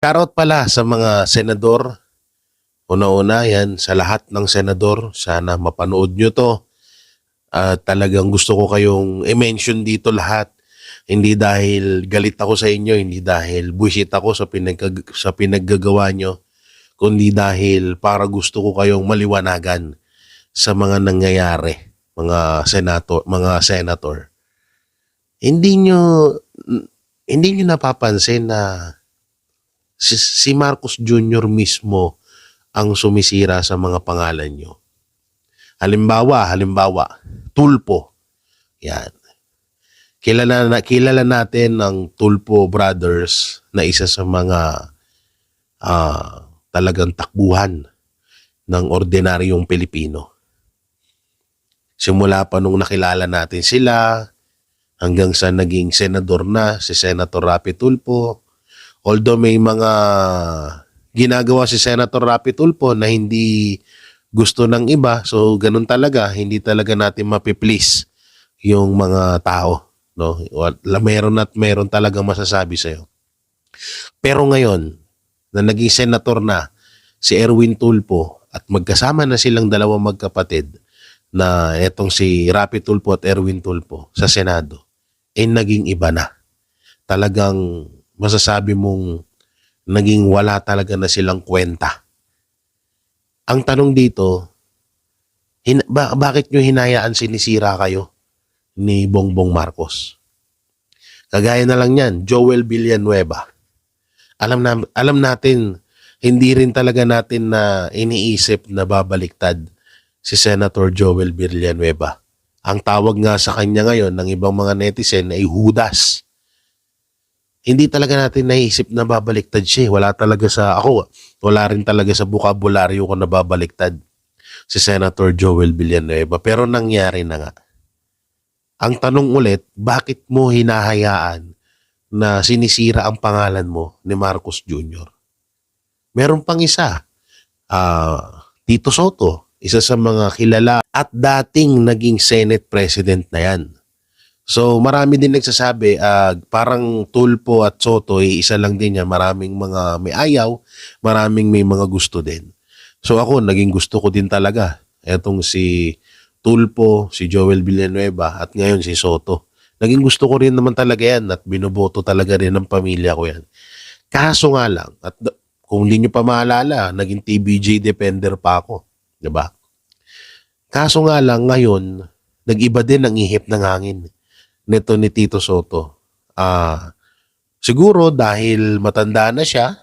Shoutout pala sa mga senador. Una-una yan sa lahat ng senador. Sana mapanood nyo to. Talagang gusto ko kayong i-mention dito lahat. Hindi dahil galit ako sa inyo, hindi dahil buwisit ako sa pinaggagawa nyo, kundi dahil para gusto ko kayong maliwanagan sa mga nangyayari, mga senator. Hindi nyo napapansin na si Marcos Jr. mismo ang sumisira sa mga pangalan nyo. Halimbawa, Tulpo. Yan. Kilala natin ang Tulpo Brothers na isa sa mga talagang takbuhan ng ordinaryong Pilipino. Simula pa nung nakilala natin sila hanggang sa naging senador na si Senator Rapi Tulfo. Although may mga ginagawa si Senator Rapi Tulfo na hindi gusto ng iba, so ganun talaga, hindi talaga natin mapiplease yung mga tao. No? Meron talagang masasabi sa'yo. Pero ngayon, na naging senator na si Erwin Tulfo at magkasama na silang dalawang magkapatid na etong si Rapi Tulfo at Erwin Tulfo sa Senado, naging iba na. Talagang masasabi mong naging wala talaga na silang kwenta. Ang tanong dito, bakit nyo hinayaan sinisira kayo ni Bongbong Marcos? Kagaya na lang yan, Joel Villanueva. Alam natin, hindi rin talaga natin na iniisip na babaliktad si Senator Joel Villanueva. Ang tawag nga sa kanya ngayon ng ibang mga netizen ay Judas. Hindi talaga natin naisip na babaliktad siya. Wala rin talaga sa bukabularyo ko na babaliktad si Senator Joel Villanueva. Pero nangyari na nga. Ang tanong ulit, bakit mo hinahayaan na sinisira ang pangalan mo ni Marcos Jr.? Meron pang isa, Tito Soto, isa sa mga kilala at dating naging Senate President na yan. So marami din nagsasabi, parang Tulfo at Soto, isa lang din yan. Maraming mga may ayaw, maraming may mga gusto din. So ako, naging gusto ko din talaga. Etong si Tulfo, si Joel Villanueva at ngayon si Soto. Naging gusto ko rin naman talaga yan at binoboto talaga rin ng pamilya ko yan. Kaso nga lang, at kung hindi nyo pa maalala, naging TBJ defender pa ako. Diba? Kaso nga lang, ngayon, nag-iba din ang ihip ng hangin nito ni Tito Soto. Siguro dahil matanda na siya,